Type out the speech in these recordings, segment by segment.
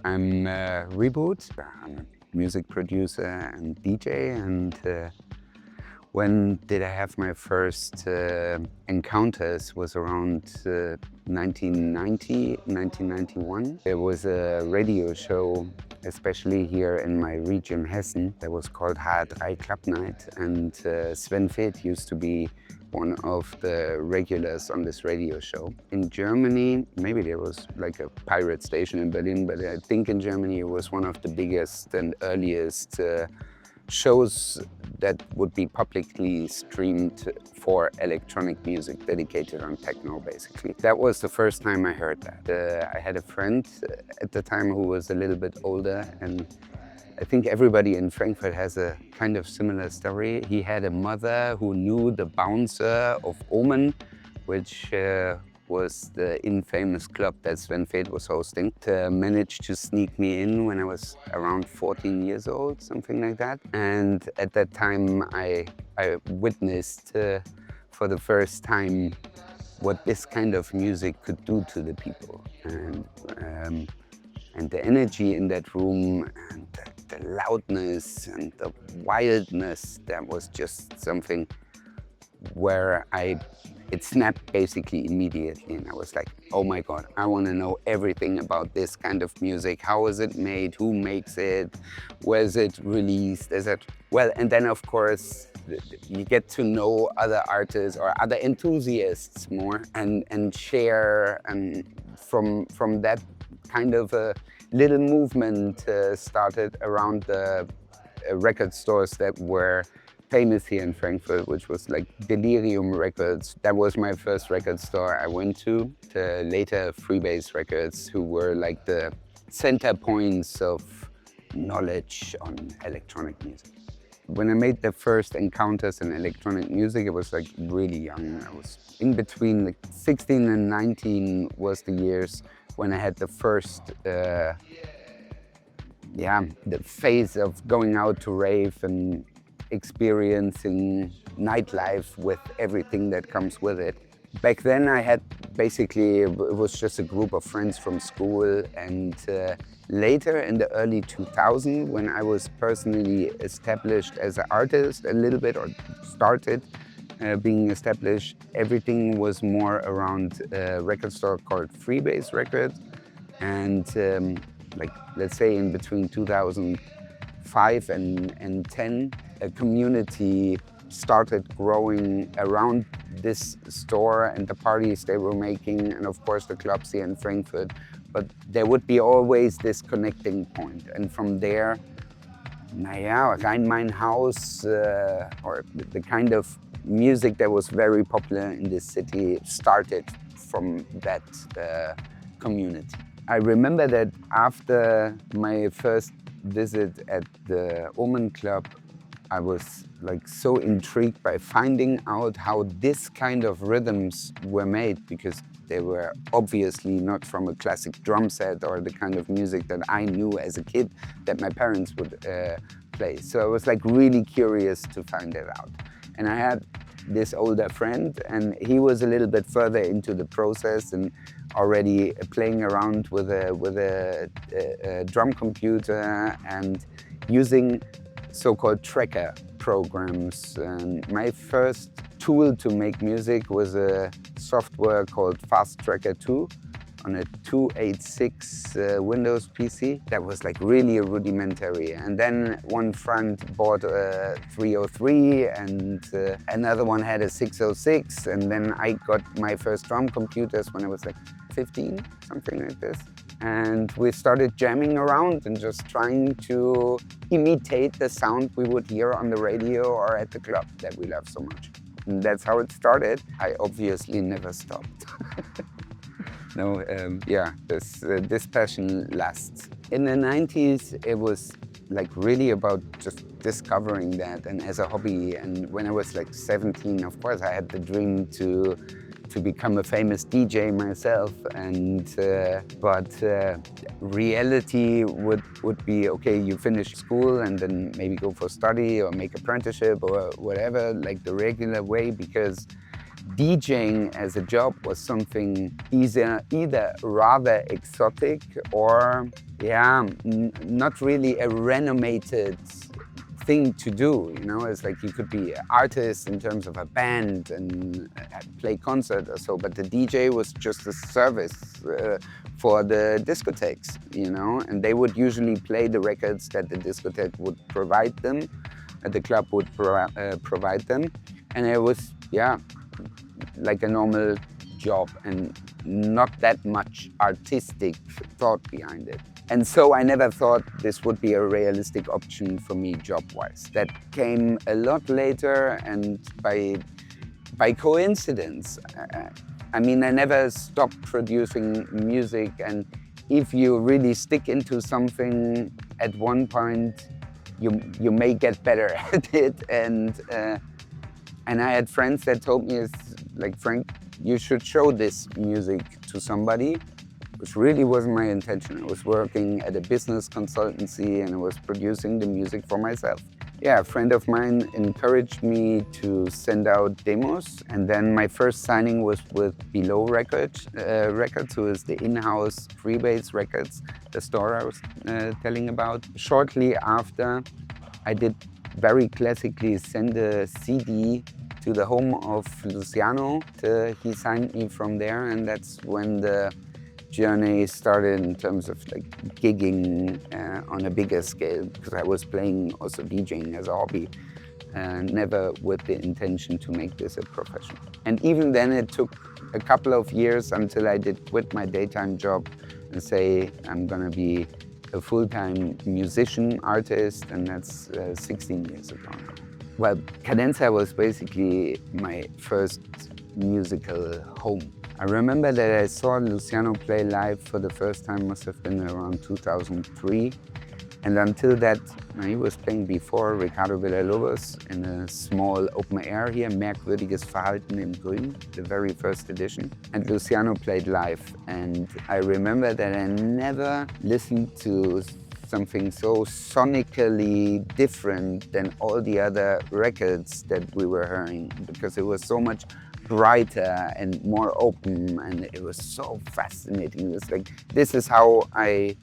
I'm Reboot. I'm a music producer and DJ. And when did I have my first encounters was around 1990, 1991. There was a radio show, especially here in my region, Hessen, that was called H3 Club Night. And Sven Feth used to be one of the regulars on this radio show. In Germany, maybe there was like a pirate station in Berlin, but I think in Germany it was one of the biggest and earliest shows that would be publicly streamed for electronic music, dedicated on techno, basically. That was the first time I heard that. I had a friend at the time who was a little bit older, and I think everybody in Frankfurt has a kind of similar story. He had a mother who knew the bouncer of Omen, which was the infamous club that Sven Feth was hosting. Managed to sneak me in when I was around 14 years old, something like that. And at that time, I witnessed for the first time what this kind of music could do to the people. And the energy in that room, and the loudness and the wildness, that was just something where it snapped basically immediately. And I was like, oh my God, I want to know everything about this kind of music. How is it made? Who makes it? Where is it released? Is it, well, and then of course, you get to know other artists or other enthusiasts more and share. And from that kind of a little movement started around the record stores that were famous here in Frankfurt, which was like Delirium Records. That was my first record store I went to. Later Freebase Records, who were like the center points of knowledge on electronic music. When I made the first encounters in electronic music, it was like really young. I was in between like 16 and 19 was the years when I had the first, the phase of going out to rave and experiencing nightlife with everything that comes with it. Back then I had basically, it was just a group of friends from school, and later in the early 2000s, when I was personally established as an artist a little bit, or started being established, everything was more around a record store called Freebase Records. And like, let's say in between 2005 and 10, a community started growing around this store and the parties they were making, and of course the clubs here in Frankfurt. But there would be always this connecting point. And from there, Rhein-Main-Haus, or the kind of music that was very popular in this city, started from that community. I remember that after my first visit at the Omen Club, I was like so intrigued by finding out how this kind of rhythms were made, because they were obviously not from a classic drum set or the kind of music that I knew as a kid that my parents would play. So I was like really curious to find it out. And I had this older friend, and he was a little bit further into the process and already playing around with a drum computer and using so-called tracker programs. And my first tool to make music was a software called Fast Tracker 2 on a 286 Windows PC. That was like really rudimentary. And then one friend bought a 303, and another one had a 606. And then I got my first drum computers when I was like 15, something like this. And we started jamming around and just trying to imitate the sound we would hear on the radio or at the club that we love so much. And that's how it started. I obviously never stopped. No, this passion lasts. In the 90s, it was like really about just discovering that, and as a hobby. And when I was like 17, of course, I had the dream to become a famous DJ myself. And but reality would be, okay, you finish school and then maybe go for study or make apprenticeship or whatever, like the regular way, because DJing as a job was something either rather exotic or, yeah, not really a renovated thing to do. You know, it's like you could be an artist in terms of a band and play concert or so, but the DJ was just a service for the discotheques, you know, and they would usually play the records that the discotheque would provide them, the club would provide them, and it was, yeah, like a normal job and not that much artistic thought behind it. And so I never thought this would be a realistic option for me job-wise. That came a lot later, and by coincidence. I mean, I never stopped producing music, and if you really stick into something at one point, you may get better at it. And I had friends that told me, like, Frank, you should show this music to somebody, which really wasn't my intention. I was working at a business consultancy and I was producing the music for myself. Yeah, a friend of mine encouraged me to send out demos, and then my first signing was with Below Records, who is the in-house Freebase Records, the store I was telling about. Shortly after, I did very classically send a CD to the home of Luciano. He signed me from there, and that's when the journey started in terms of like gigging on a bigger scale, because I was playing also DJing as a hobby, never with the intention to make this a profession. And even then it took a couple of years until I did quit my daytime job and say I'm gonna be a full-time musician, artist, and that's 16 years ago. Well, Cadenza was basically my first musical home. I remember that I saw Luciano play live for the first time, must have been around 2003. And until that, he was playing before Ricardo Villalobos in a small open air here, Merkwürdiges Verhalten im Grün, the very first edition. And Luciano played live. And I remember that I never listened to something so sonically different than all the other records that we were hearing, because it was so much brighter and more open, and it was so fascinating. It was like, this is how I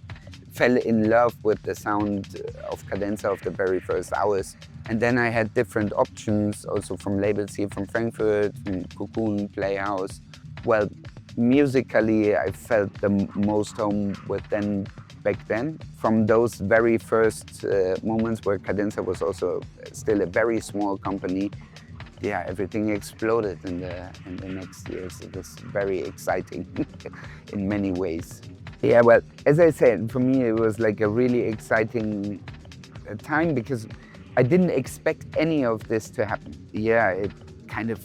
fell in love with the sound of Cadenza of the very first hours. And then I had different options also from labels here from Frankfurt, from Cocoon, Playhouse. Well, musically I felt the most home with them back then. From those very first moments where Cadenza was also still a very small company, yeah, everything exploded in the next years. It was very exciting in many ways. Yeah, well, as I said, for me it was like a really exciting time, because I didn't expect any of this to happen. Yeah, it kind of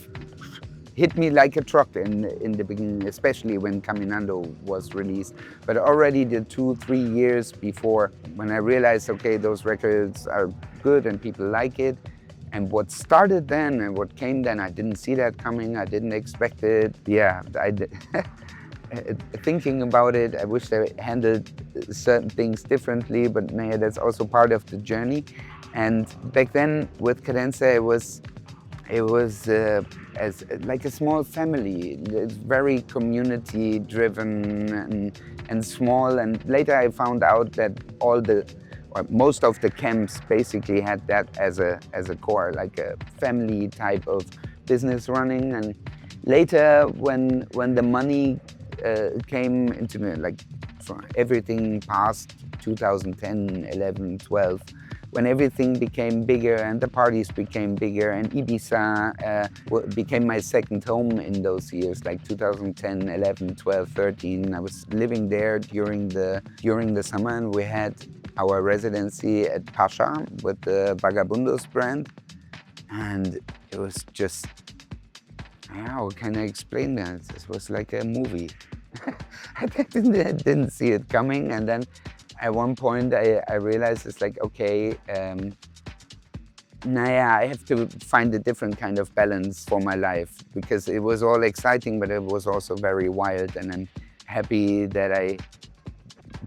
hit me like a truck in the beginning, especially when Caminando was released. But already the 2-3 years before, when I realized, okay, those records are good and people like it, and what started then and what came then, I didn't see that coming, I didn't expect it. Yeah, thinking about it, I wish I handled certain things differently, but yeah, that's also part of the journey. And back then with Cadenza, it was as like a small family. It's very community driven and small. And later I found out that most of the camps basically had that as a core, like a family type of business running. And later, when the money came into it, like everything past 2010, 11, 12, when everything became bigger and the parties became bigger, and Ibiza became my second home in those years, like 2010, 11, 12, 13. I was living there during the summer, and we had our residency at Pasha with the Vagabundos brand. And it was just, how can I explain that? It was like a movie. I didn't see it coming, and then at one point I realized it's like, okay, I have to find a different kind of balance for my life, because it was all exciting, but it was also very wild. And I'm happy that I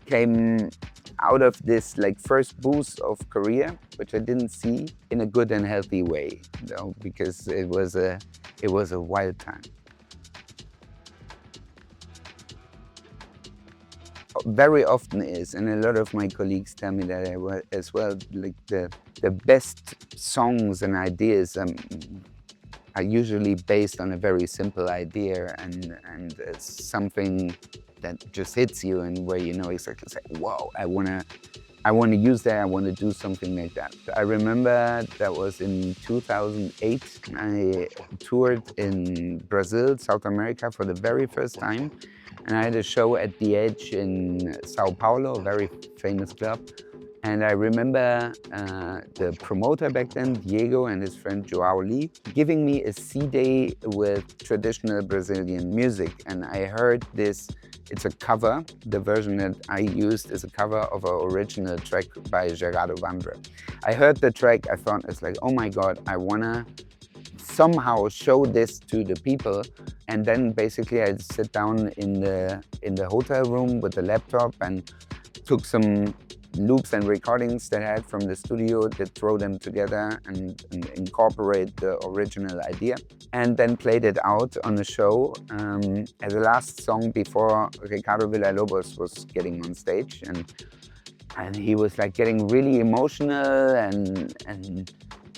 came out of this like first boost of career, which I didn't see, in a good and healthy way, you know, because it was a it was a wild time. Very often is, and a lot of my colleagues tell me that as well, like the best songs and ideas are usually based on a very simple idea and something that just hits you and where you know exactly, say, whoa, I wanna use that, I wanna do something like that. I remember that was in 2008, I toured in Brazil, South America for the very first time. And I had a show at The Edge in Sao Paulo, a very famous club. And I remember the promoter back then, Diego, and his friend Joao Lee, giving me a CD with traditional Brazilian music. And I heard this, it's a cover. The version that I used is a cover of an original track by Gerardo Vandré. I heard the track, I thought, it's like, oh my God, I wanna somehow show this to the people. And then basically I sit down in the hotel room with the laptop and took some loops and recordings that I had from the studio, that throw them together and incorporate the original idea, and then played it out on the show as the last song before Ricardo Villalobos was getting on stage. And he was like getting really emotional and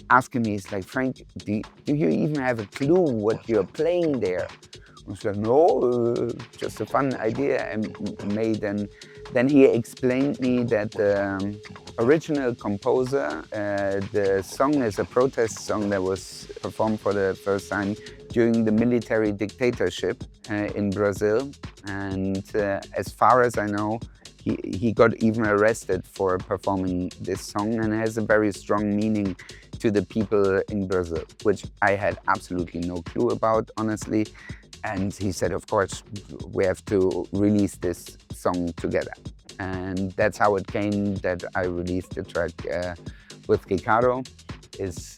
asking me, he's like, Frank, do you even have a clue what you're playing there? I was like, no, just a fun idea I made. And then he explained me that the original composer, the song is a protest song that was performed for the first time during the military dictatorship in Brazil. And as far as I know, he got even arrested for performing this song, and it has a very strong meaning to the people in Brazil, which I had absolutely no clue about, honestly. And he said, of course, we have to release this song together. And that's how it came that I released the track with Ricardo. It's,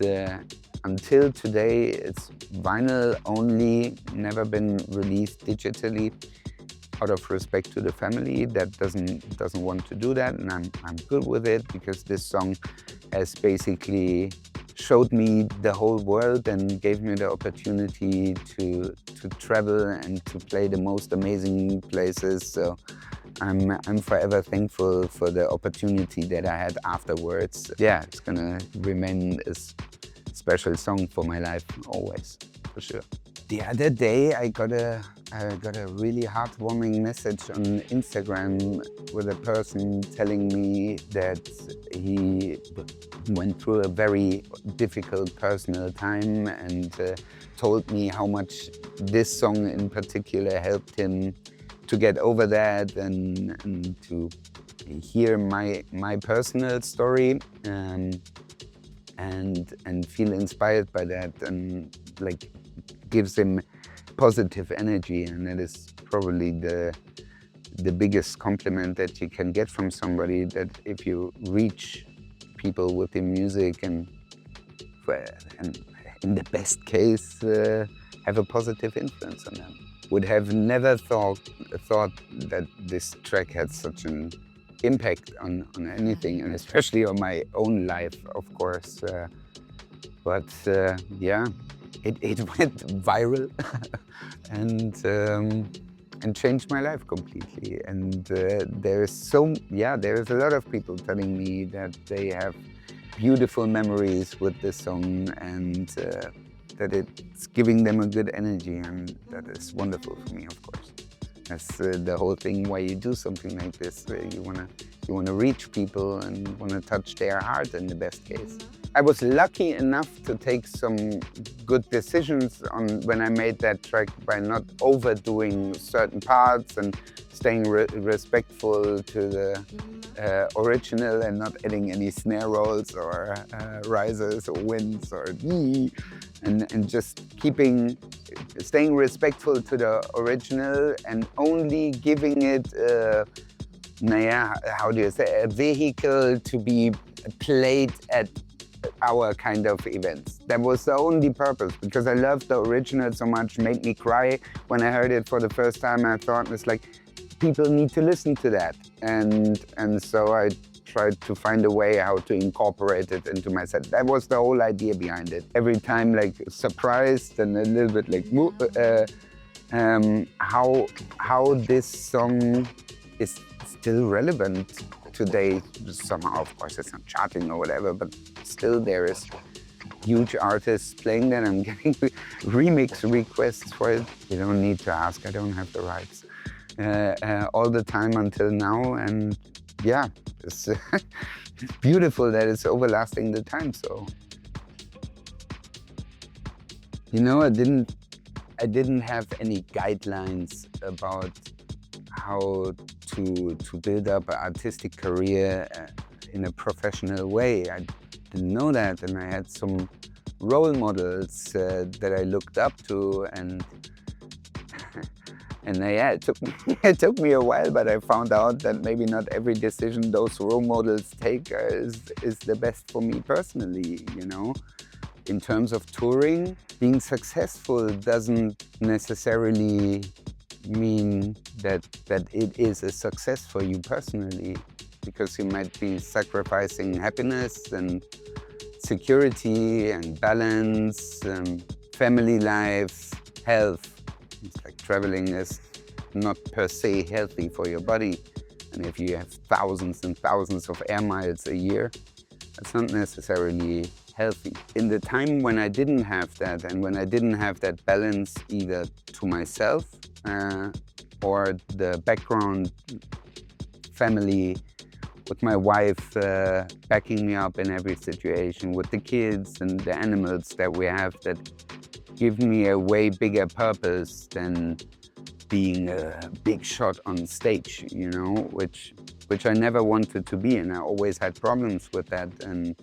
until today, it's vinyl only, never been released digitally, out of respect to the family that doesn't want to do that, and I'm good with it, because this song has basically showed me the whole world and gave me the opportunity to travel and to play the most amazing places. So I'm forever thankful for the opportunity that I had afterwards. Yeah, it's gonna remain a special song for my life always, for sure. The other day I got a really heartwarming message on Instagram with a person telling me that he went through a very difficult personal time and told me how much this song in particular helped him to get over that and to hear my personal story and feel inspired by that, and like gives him positive energy. And that is probably the biggest compliment that you can get from somebody, that if you reach people with your music and in the best case have a positive influence on them. Would have never thought that this track had such an impact on anything, and especially on my own life, of course. But yeah, it went viral and changed my life completely. And there's a lot of people telling me that they have beautiful memories with this song, and that it's giving them a good energy, and that is wonderful for me, of course. That's the whole thing why you do something like this. You wanna reach people and wanna touch their heart in the best case. I was lucky enough to take some good decisions when I made that track by not overdoing certain parts and staying respectful to the original and not adding any snare rolls or risers or winds or and just staying respectful to the original and only giving it how do you say, a vehicle to be played at our kind of events. That was the only purpose, because I loved the original so much, made me cry when I heard it for the first time. I thought it's like, people need to listen to that. And so I tried to find a way how to incorporate it into my set. That was the whole idea behind it. Every time like surprised and a little bit like how this song is still relevant today somehow. Of course, it's not charting or whatever, but still there is huge artists playing that. I'm getting remix requests for it. You don't need to ask, I don't have the rights. All the time until now, and yeah, it's beautiful that it's overlasting the time. So, you know, I didn't have any guidelines about how to build up an artistic career in a professional way. I didn't know that, and I had some role models that I looked up to, and yeah, it took me a while, but I found out that maybe not every decision those role models take is the best for me personally, you know? In terms of touring, being successful doesn't necessarily mean that it is a success for you personally, because you might be sacrificing happiness and security and balance, family life, health. It's like traveling is not per se healthy for your body. And if you have thousands and thousands of air miles a year, that's not necessarily healthy. In the time when I didn't have that, and when I didn't have that balance either to myself or the background family with my wife backing me up in every situation, with the kids and the animals that we have that give me a way bigger purpose than being a big shot on stage, you know, which I never wanted to be, and I always had problems with that. And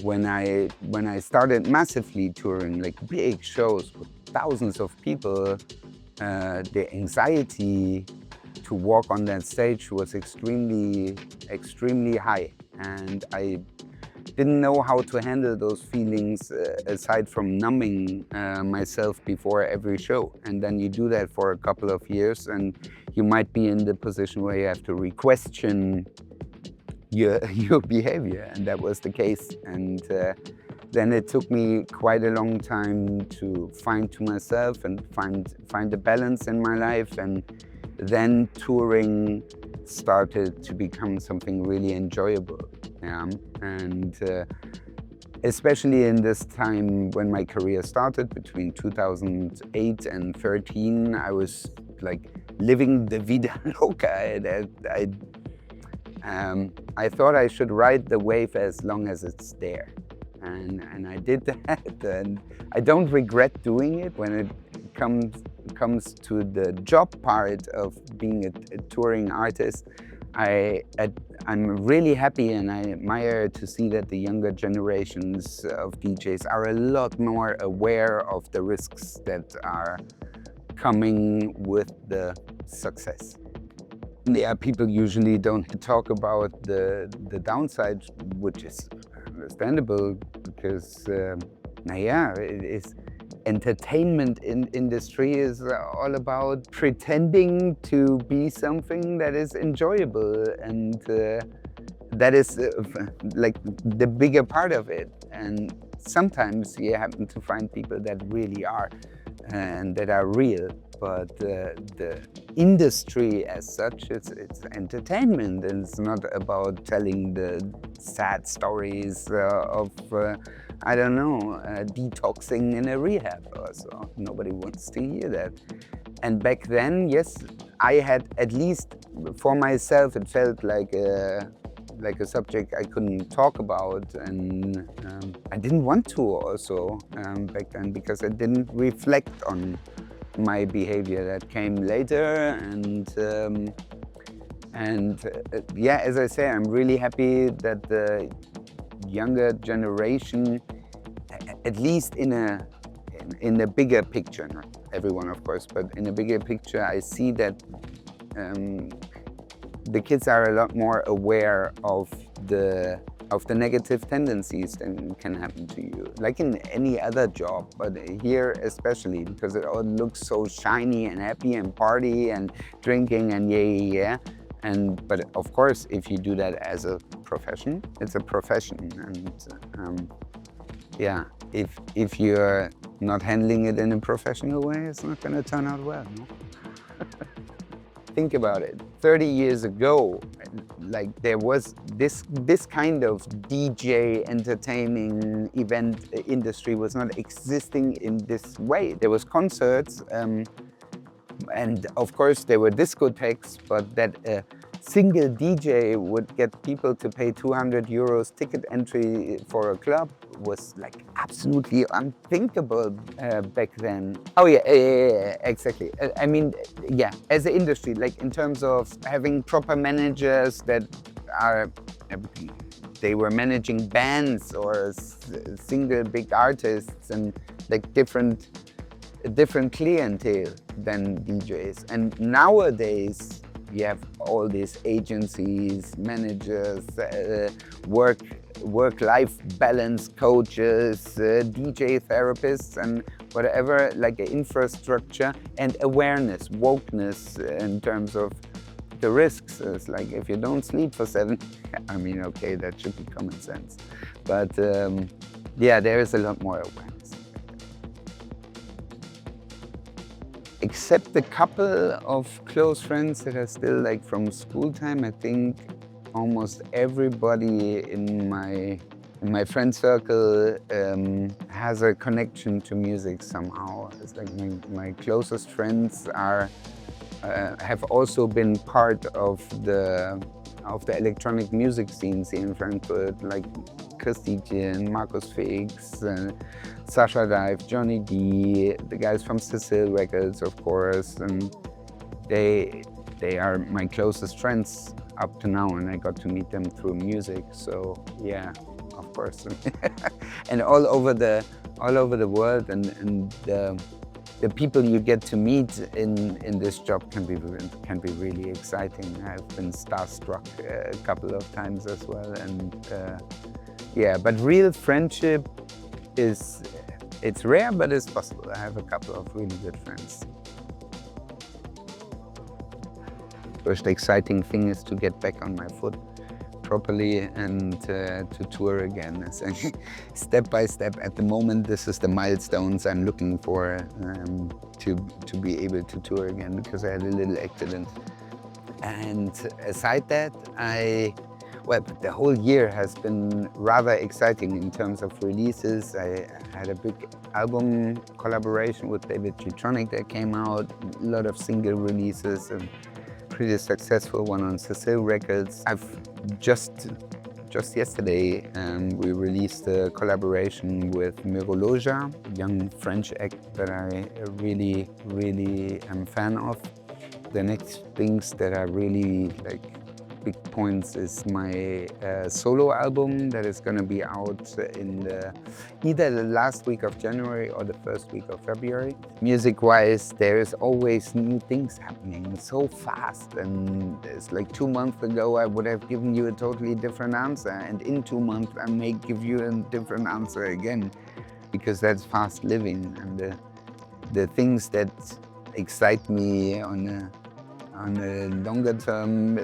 when I started massively touring, like big shows with thousands of people, the anxiety to walk on that stage was extremely high, and I didn't know how to handle those feelings aside from numbing myself before every show. And then you do that for a couple of years, and you might be in the position where you have to re-question your behavior, and that was the case. And then it took me quite a long time to find to myself and find a balance in my life, and then touring started to become something really enjoyable. Yeah. And especially in this time when my career started, between 2008 and 13, I was like living the vida loca. I thought I should ride the wave as long as it's there. And I did that, and I don't regret doing it. When it comes to the job part of being a touring artist, I'm really happy, and I admire to see that the younger generations of DJs are a lot more aware of the risks that are coming with the success. Yeah, people usually don't talk about the downside, which is understandable, because it is entertainment industry is all about pretending to be something that is enjoyable, and that is like the bigger part of it. And sometimes you happen to find people that really are and that are real, but the industry as such, it's entertainment, and it's not about telling the sad stories of I don't know, detoxing in a rehab or so. Nobody wants to hear that. And back then, yes, I had, at least for myself, it felt like a subject I couldn't talk about, and I didn't want to also back then, because I didn't reflect on my behavior. That came later, and yeah, as I say, I'm really happy that the younger generation, at least in a bigger picture, not everyone of course, but in a bigger picture, I see that the kids are a lot more aware of the negative tendencies that can happen to you, like in any other job, but here especially, because it all looks so shiny and happy and party and drinking and yeah. But of course, if you do that as a profession, it's a profession. And yeah, if you're not handling it in a professional way, it's not going to turn out well. No? Think about it. 30 years ago, like there was this kind of DJ entertaining event industry was not existing in this way. There was concerts, and of course there were discotheques, but that a single DJ would get people to pay 200 euros ticket entry for a club was like absolutely unthinkable back then. Oh yeah, exactly. I mean, yeah, as an industry, like in terms of having proper managers that are, they were managing bands or single big artists and like different clientele than DJs. And nowadays, you have all these agencies, managers, work-life balance coaches, DJ therapists, and whatever, like the infrastructure and awareness, wokeness in terms of the risks. It's like if you don't sleep for 7, I mean, okay, that should be common sense. But yeah, there is a lot more awareness. Except a couple of close friends that are still like from school time, I think almost everybody in my friend circle has a connection to music somehow. It's like my closest friends are have also been part of the electronic music scenes here in Frankfurt, like Christine, Markus Fix, Sasha Dive, Johnny D, the guys from Cecil Records, of course, and they are my closest friends up to now, and I got to meet them through music. So yeah, of course, and all over the world, and the people you get to meet in this job can be really exciting. I've been starstruck a couple of times as well, and yeah, but real friendship it's rare, but it's possible. I have a couple of really good friends. First exciting thing is to get back on my foot properly and to tour again. Step by step. At the moment, this is the milestones I'm looking for to be able to tour again, because I had a little accident. And aside that, well, the whole year has been rather exciting in terms of releases. I had a big album collaboration with David G-Tronic that came out, a lot of single releases, and pretty successful one on Cecil Records. I've just yesterday we released a collaboration with Miroloja, a young French act that I really am a fan of. The next things that are really like big points is my solo album that is going to be out in either the last week of January or the first week of February. Music-wise, there is always new things happening so fast, and it's like 2 months ago I would have given you a totally different answer, and in 2 months I may give you a different answer again, because that's fast living. And the things that excite me on a longer term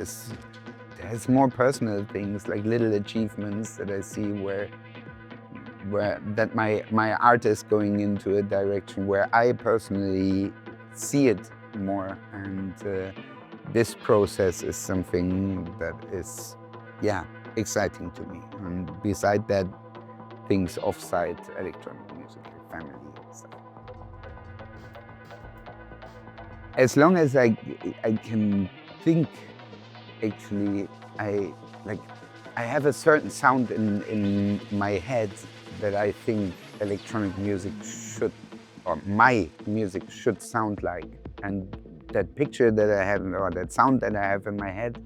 has more personal things, like little achievements that I see where that my art is going into a direction where I personally see it more. And this process is something that is, yeah, exciting to me. And beside that, things offside electronic music, family and stuff. As long as I can think, actually, I have a certain sound in my head that I think electronic music should, or my music should sound like. And that picture that I have, or that sound that I have in my head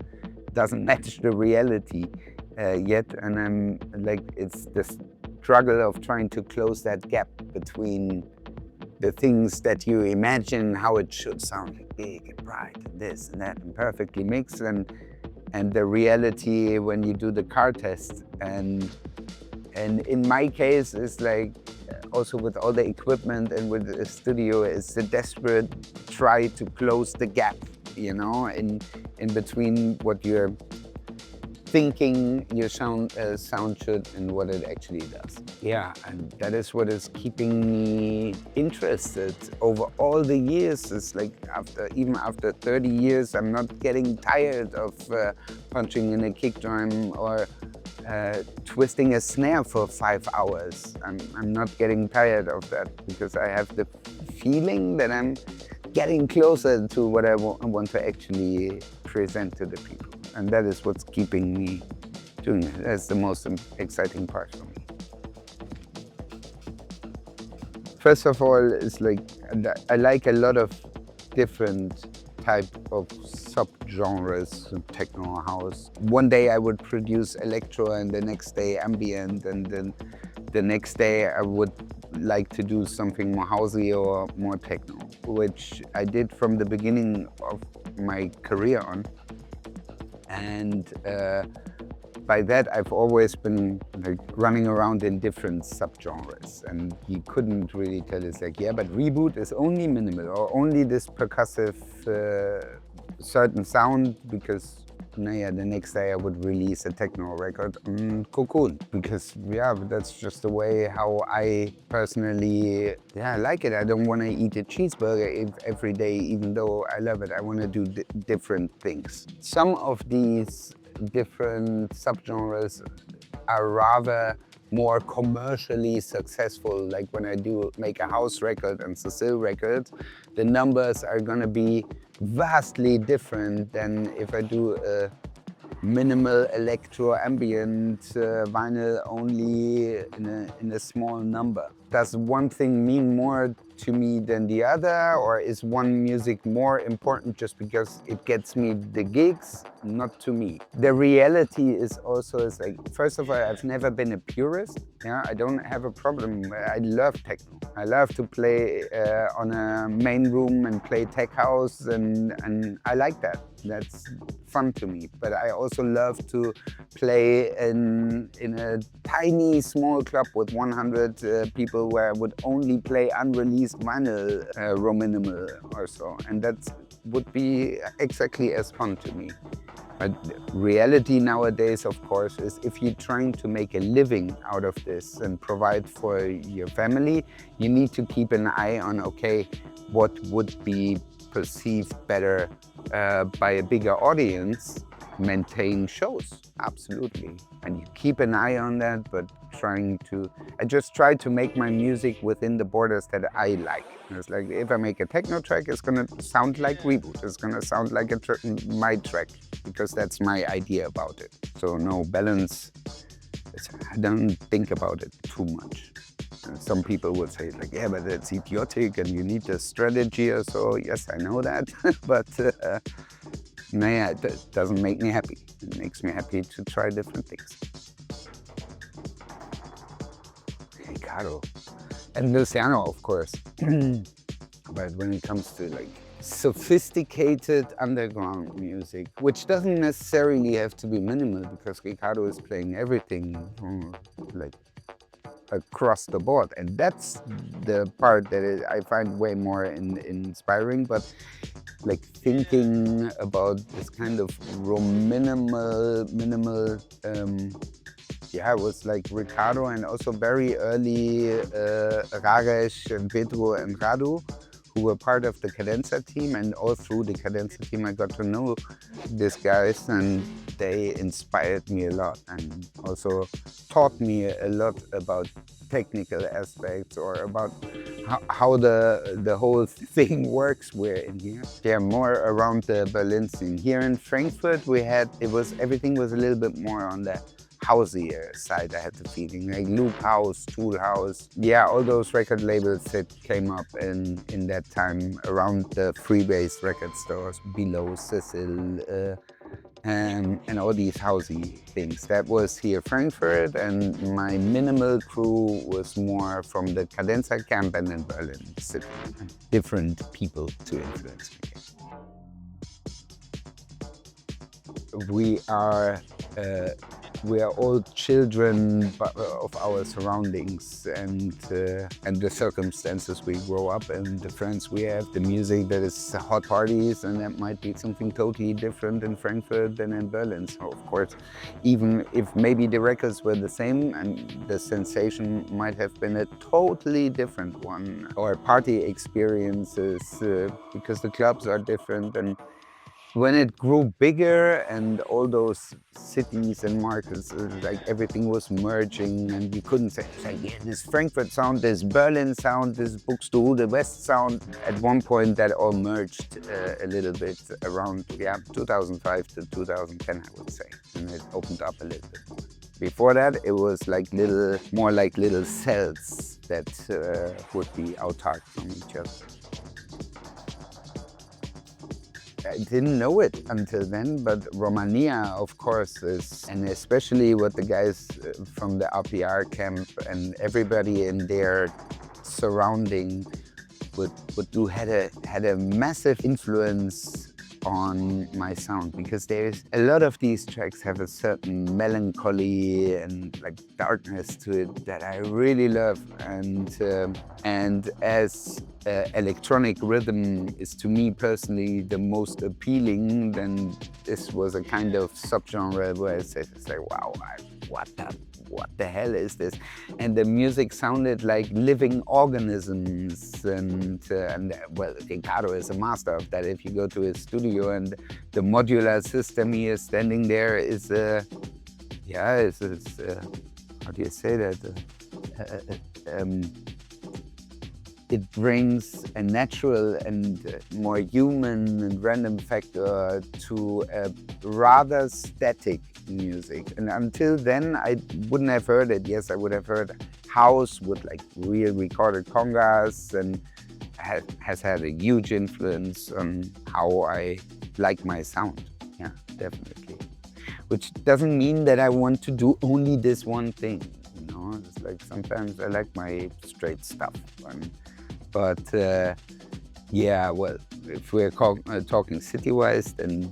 doesn't match the reality yet. And I'm like, it's the struggle of trying to close that gap between the things that you imagine how it should sound, like big and bright and this and that and perfectly mixed, and the reality when you do the car test. And in my case, it's like also with all the equipment and with the studio, it's a desperate try to close the gap you know, in between what you're thinking your sound should and what it actually does. Yeah, and that is what is keeping me interested over all the years. It's like even after 30 years, I'm not getting tired of punching in a kick drum or twisting a snare for 5 hours. I'm not getting tired of that because I have the feeling that I'm getting closer to what I want to actually present to the people. And that is what's keeping me doing it. That's the most exciting part for me. First of all, it's like I like a lot of different type of sub-genres, techno, house. One day I would produce electro and the next day ambient, and then the next day I would like to do something more housey or more techno, which I did from the beginning of my career on. And by that, I've always been like running around in different subgenres, and you couldn't really tell. It's like, yeah, but Reboot is only minimal or only this percussive certain sound, because the next day I would release a techno record on Cocoon, because yeah, that's just the way how I personally like it. I don't want to eat a cheeseburger every day, even though I love it. I want to do different things. Some of these different subgenres are rather more commercially successful. Like when I make a house record and Cecil record, the numbers are gonna be vastly different than if I do a minimal electro ambient vinyl only in a small number. Does one thing mean more to me than the other, or is one music more important just because it gets me the gigs? Not to me. The reality is also like, first of all, I've never been a purist. Yeah, I don't have a problem. I love techno. I love to play on a main room and play tech house, and I like that. That's fun to me. But I also love to play in a tiny small club with 100 people where I would only play unreleased vinyl, raw minimal or so, and that would be exactly as fun to me. But reality nowadays, of course, is if you're trying to make a living out of this and provide for your family, you need to keep an eye on, okay, what would be perceived better by a bigger audience. Maintain shows, absolutely. And you keep an eye on that, but I just try to make my music within the borders that I like. It's like, if I make a techno track, it's gonna sound like Reboot. It's gonna sound like my track, because that's my idea about it. So no balance, I don't think about it too much. And some people would say like, yeah, but it's idiotic and you need a strategy or so. Yes, I know that, but it doesn't make me happy. It makes me happy to try different things. Ricardo and Luciano, of course. But when it comes to like sophisticated underground music, which doesn't necessarily have to be minimal, because Ricardo is playing everything like across the board, and that's the part that I find way more inspiring. But like thinking about this kind of minimal, it was like Ricardo, and also very early Raresh and Pedro and Radu, who were part of the Cadenza team, and all through the Cadenza team I got to know these guys, and they inspired me a lot and also taught me a lot about technical aspects, or about how the whole thing works. We're in here. Yeah, more around the Berlin scene. Here in Frankfurt everything was a little bit more on the houseier side, I had the feeling, like Loop House, Tool House. Yeah, all those record labels that came up in that time around the freebase record stores, below Cecil, and all these housey things. That was here Frankfurt, and my minimal crew was more from the Cadenza camp and in Berlin city. Different people to influence me. We are we are all children of our surroundings and the circumstances we grow up in, the friends we have, the music that is hot parties, and that might be something totally different in Frankfurt than in Berlin. So of course, even if maybe the records were the same and the sensation might have been a totally different one, or party experiences, because the clubs are different. And when it grew bigger and all those cities and markets, like everything was merging and you couldn't say, yeah, this Frankfurt sound, this Berlin sound, this Buxtehude, the West sound. At one point that all merged a little bit around 2005 to 2010, I would say. And it opened up a little bit more. Before that, it was like more like little cells that would be autark from each other. I didn't know it until then, but Romania, of course, is, and especially what the guys from the RPR camp and everybody in their surrounding would do had a massive influence on my sound, because there's a lot of these tracks have a certain melancholy and like darkness to it that I really love, and as electronic rhythm is to me personally the most appealing, then this was a kind of subgenre where I say wow, what the hell is this? And the music sounded like living organisms, and well, Ricardo is a master of that. If you go to his studio and the modular system he is standing there is how do you say that? It brings a natural and more human and random factor to a rather static music. And until then, I wouldn't have heard it. Yes, I would have heard house with like real recorded congas, and has had a huge influence on how I like my sound. Yeah, definitely. Which doesn't mean that I want to do only this one thing. You know, it's like sometimes I like my straight stuff. But yeah, well, if we're talking city-wise, then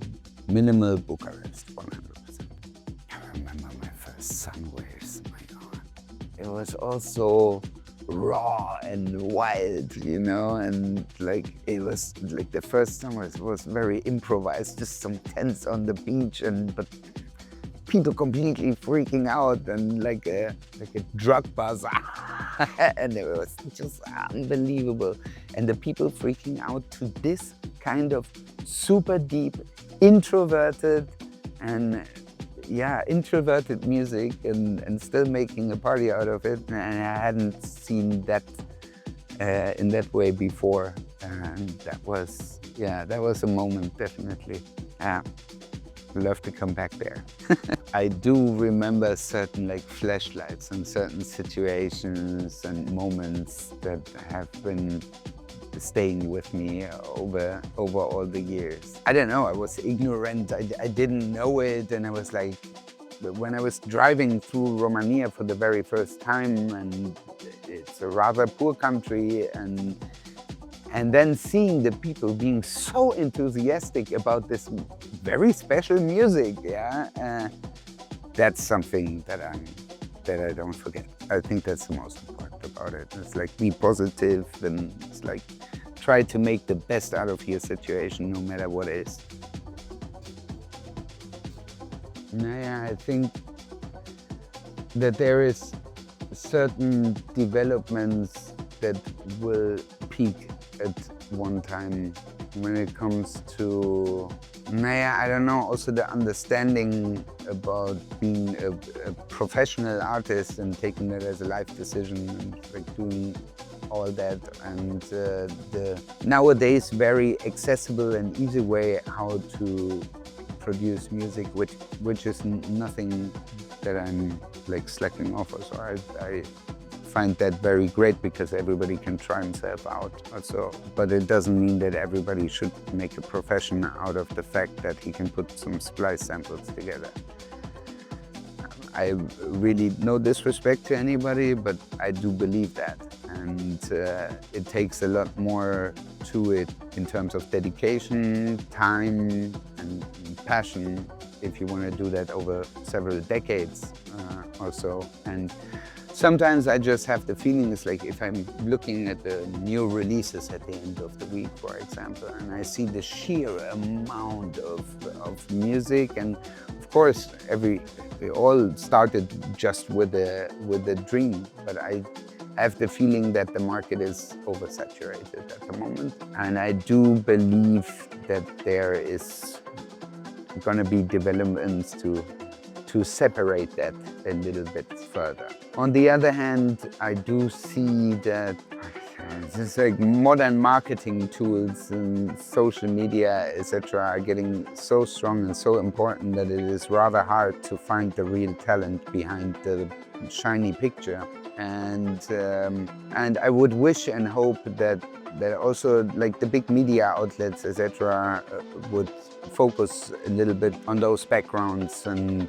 minimal Bucharest, 100%. I remember my first sun waves, my God. It was also raw and wild, you know, and like it was like the first summer was very improvised, just some tents on the beach, but people completely freaking out and like a drug buzz. And it was just unbelievable. And the people freaking out to this kind of super deep, introverted music and still making a party out of it. And I hadn't seen that in that way before. And that was a moment, definitely. Love to come back there. I do remember certain like flashlights and certain situations and moments that have been staying with me over all the years. I don't know, I was ignorant, I didn't know it, and I was like, when I was driving through Romania for the very first time, and it's a rather poor country, and then seeing the people being so enthusiastic about this very special music, that's something that I don't forget. I think that's the most important about it. It's like be positive, and it's like try to make the best out of your situation, no matter what it is. I think that there is certain developments that will peak at one time when it comes to, I don't know, also the understanding about being a professional artist and taking that as a life decision and like doing all that, and the nowadays very accessible and easy way how to produce music, which is nothing that I'm like slacking off. So I find that very great, because everybody can try himself out also, but it doesn't mean that everybody should make a profession out of the fact that he can put some splice samples together. I really no disrespect to anybody, but I do believe that, and it takes a lot more to it in terms of dedication, time and passion if you want to do that over several decades or so. And sometimes I just have the feeling, it's like if I'm looking at the new releases at the end of the week, for example, and I see the sheer amount of music, and of course, we all started just with a dream, but I have the feeling that the market is oversaturated at the moment. And I do believe that there is going to be developments to separate that a little bit further. On the other hand, I do see that this like modern marketing tools and social media, etc., are getting so strong and so important that it is rather hard to find the real talent behind the shiny picture. And I would wish and hope that also like the big media outlets, etc., would focus a little bit on those backgrounds and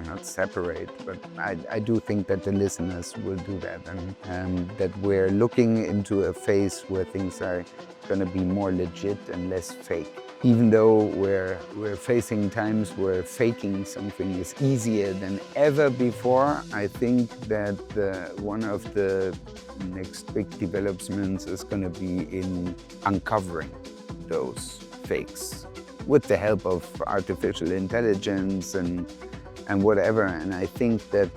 not separate, but I do think that the listeners will do that, and that we're looking into a phase where things are going to be more legit and less fake. Even though we're facing times where faking something is easier than ever before, I think that one of the next big developments is going to be in uncovering those fakes with the help of artificial intelligence and whatever. And I think that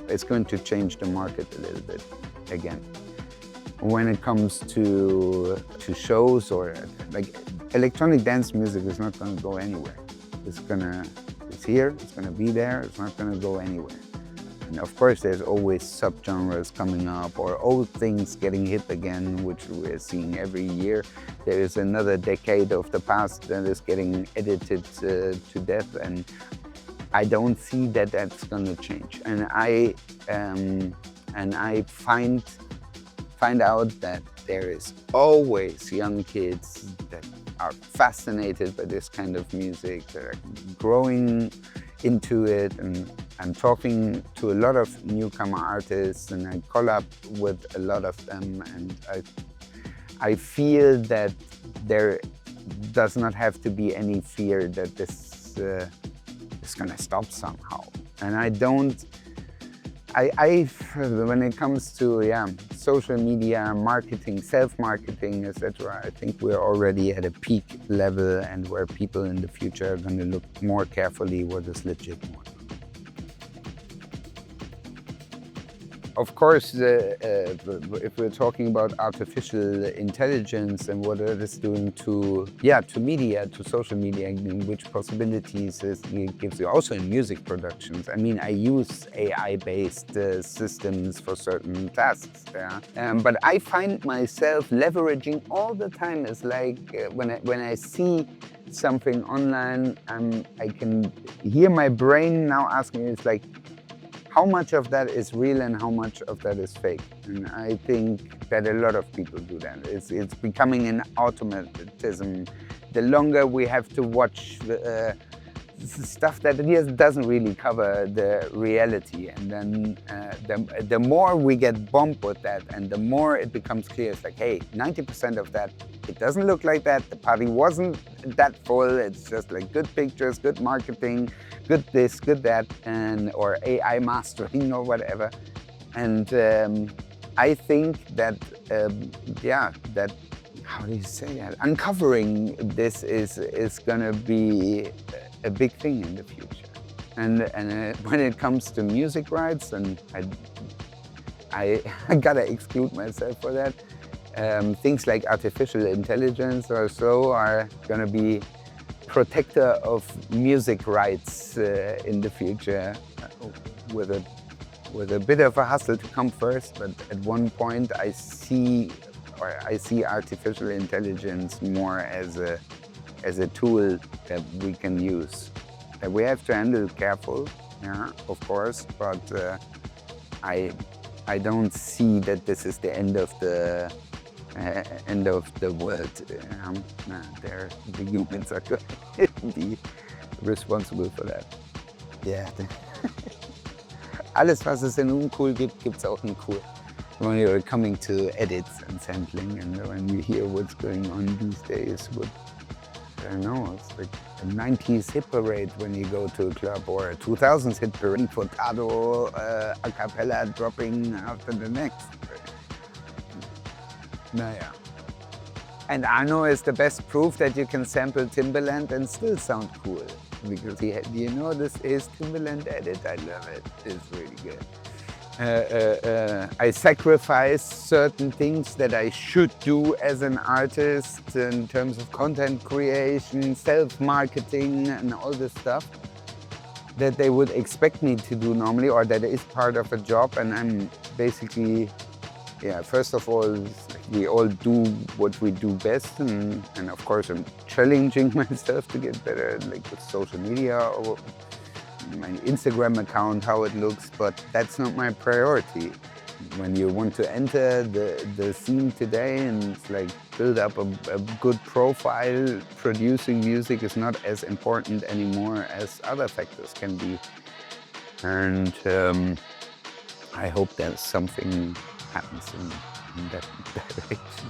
it's going to change the market a little bit again. When it comes to shows, or like electronic dance music is not going to go anywhere. It's here, it's going to be there, it's not going to go anywhere. And of course there's always subgenres coming up or old things getting hip again, which we're seeing every year. There is another decade of the past that is getting edited to death, and I don't see that that's going to change. And I find out that there is always young kids that are fascinated by this kind of music, that are growing into it, and I'm talking to a lot of newcomer artists, and I collab with a lot of them, and I feel that there does not have to be any fear that this is going to stop somehow. And when it comes to social media, marketing, self-marketing, etc., I think we're already at a peak level, and where people in the future are going to look more carefully what is legit and what not. Of course, if we're talking about artificial intelligence and what it is doing to media, to social media, and which possibilities it gives you, also in music productions. I mean, I use AI-based systems for certain tasks, but I find myself leveraging all the time. It's like when I see something online, I can hear my brain now asking, it's like, how much of that is real and how much of that is fake? And I think that a lot of people do that. It's becoming an automatism. The longer we have to watch stuff that doesn't really cover the reality, and then the more we get bumped with that, and the more it becomes clear, it's like, hey, 90% of that, it doesn't look like that, the party wasn't that full, it's just like good pictures, good marketing, good this, good that, or AI mastering or whatever. And I think that, that, how do you say that? Uncovering this is gonna be a big thing in the future. And when it comes to music rights, and I gotta exclude myself for that, things like artificial intelligence or so are gonna be protector of music rights in the future, with a bit of a hustle to come first. But at one point I see artificial intelligence more as a tool that we can use, that we have to handle careful, of course, but I don't see that this is the end of the world. The humans are going to be responsible for that. Yeah. Alles, was es in uncool gibt, gibt's auch in cool. When you're coming to edits and sampling, and when you hear what's going on these days, I don't know, it's like a 90s hit parade when you go to a club, or a 2000s hit parade, Furtado a cappella dropping after the next. Naja. And Arno is the best proof that you can sample Timbaland and still sound cool. Because you know, this is Timbaland edit, I love it, it's really good. I sacrifice certain things that I should do as an artist in terms of content creation, self-marketing and all this stuff that they would expect me to do normally, or that is part of a job, and I'm basically, yeah, first of all, we all do what we do best, and of course I'm challenging myself to get better, like with social media or my Instagram account, how it looks, but that's not my priority. When you want to enter the scene today and it's like build up a good profile, producing music is not as important anymore as other factors can be. And I hope that something happens in that direction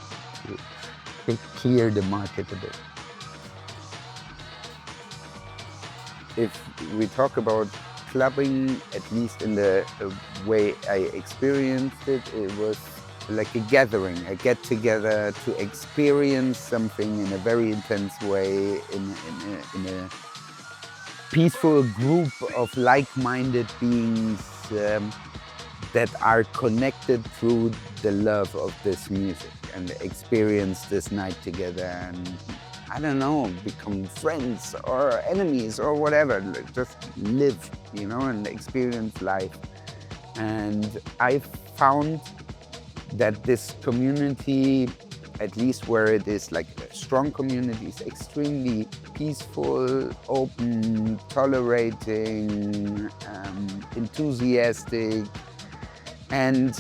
to clear the market a bit. If we talk about clubbing, at least in the way I experienced it, it was like a gathering, a get-together to experience something in a very intense way, in a peaceful group of like-minded beings that are connected through the love of this music, and experience this night together, and I don't know, become friends or enemies or whatever, just live, you know, and experience life. And I found that this community, at least where it is like a strong community, is extremely peaceful, open, tolerating, enthusiastic, and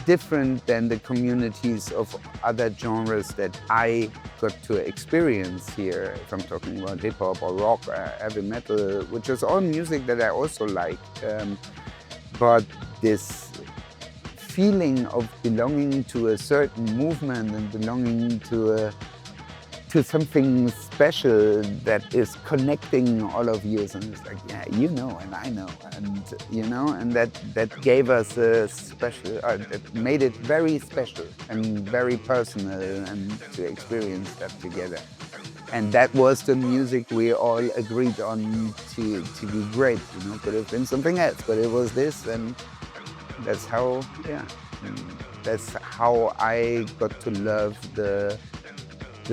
different than the communities of other genres that I got to experience here. If I'm talking about hip hop or rock or heavy metal, which is all music that I also like. But this feeling of belonging to a certain movement and belonging to something special that is connecting all of you, and it's like, yeah, you know, and I know, and you know, and that gave us a special, that made it very special and very personal, and to experience that together. And that was the music we all agreed on to be great, you know. Could have been something else, but it was this, and that's how, yeah, that's how I got to love the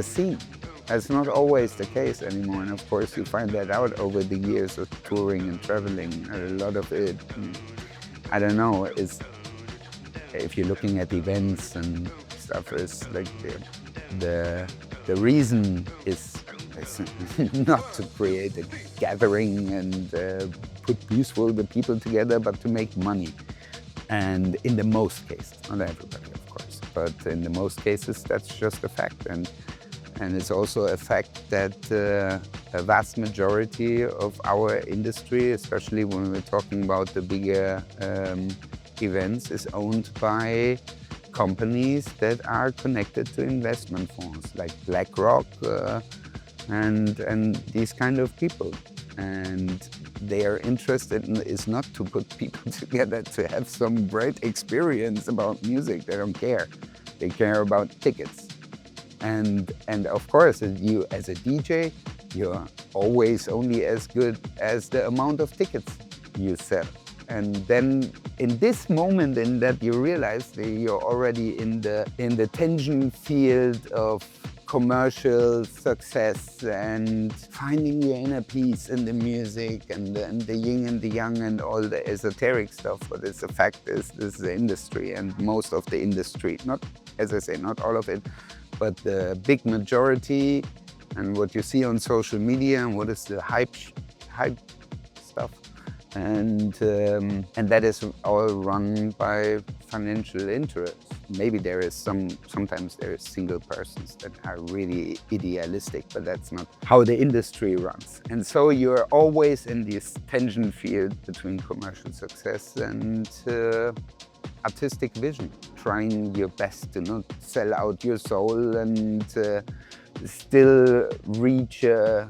scene. That's not always the case anymore, and of course you find that out over the years of touring and traveling. A lot of it, I don't know, is, if you're looking at events and stuff, is like the reason is not to create a gathering and put the people together, but to make money. And in the most cases, not everybody of course, but in the most cases that's just a fact. And it's also a fact that a vast majority of our industry, especially when we're talking about the bigger events, is owned by companies that are connected to investment funds like BlackRock and these kind of people. And their interest is not to put people together to have some great experience about music. They don't care. They care about tickets. And of course, you as a DJ, you're always only as good as the amount of tickets you sell. And then in this moment, in that you realize that you're already in the tension field of commercial success and finding your inner peace in the music and the yin and the yang and all the esoteric stuff. But it's a fact, this is the industry, and most of the industry, not, as I say, not all of it, but the big majority, and what you see on social media and what is the hype stuff, and that is all run by financial interests. Maybe there is sometimes there is single persons that are really idealistic, but that's not how the industry runs. And so you're always in this tension field between commercial success and artistic vision, trying your best to not sell out your soul and still reach a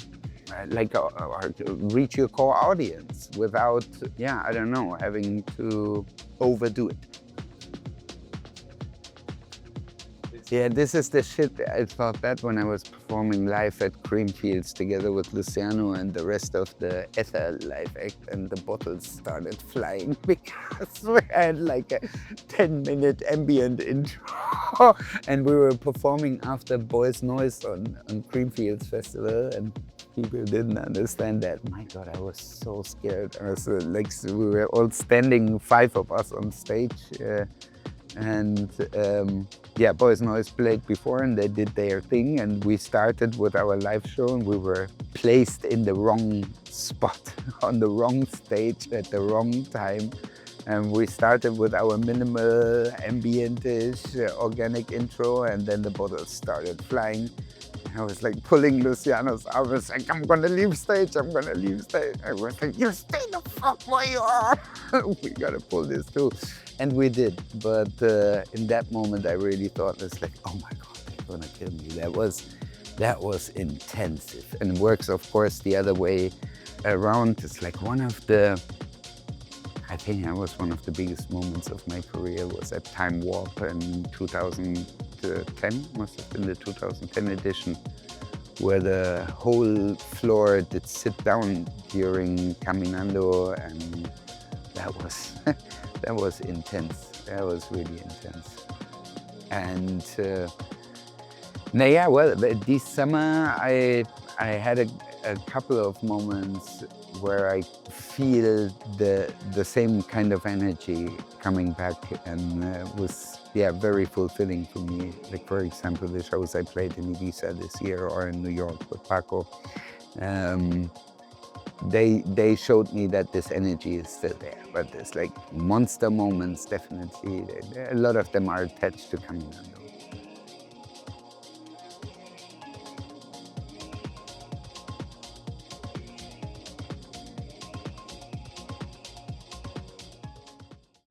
like or reach your core audience without, yeah, I don't know, having to overdo it. Yeah, this is the shit. I thought that when I was performing live at Creamfields together with Luciano and the rest of the Ether live act, and the bottles started flying because we had like a 10-minute ambient intro and we were performing after Boys Noise on Creamfields Festival, and people didn't understand that. My God, I was so scared. I was like, we were all standing, 5 of us on stage. And yeah, Boys Noise played before and they did their thing, and we started with our live show, and we were placed in the wrong spot on the wrong stage at the wrong time. And we started with our minimal ambient-ish organic intro, and then the bottles started flying. I was like pulling Luciano's arm. I was like, I'm gonna leave stage, I'm gonna leave stage. I was like, you stay the fuck where you are. We gotta pull this through. And we did. But in that moment, I really thought, it's like, oh my God, they're gonna kill me. That was intensive. And works, of course, the other way around. It's like I think that was one of the biggest moments of my career, was at Time Warp in 2010, must have been the 2010 edition, where the whole floor did sit down during Caminando, and that was that was intense. That was really intense. And yeah, well, this summer I had a couple of moments where I feel the same kind of energy coming back, and was, yeah, very fulfilling for me. Like, for example, the shows I played in Ibiza this year or in New York with Paco, they showed me that this energy is still there. But there's like monster moments, definitely. A lot of them are attached to Caminando.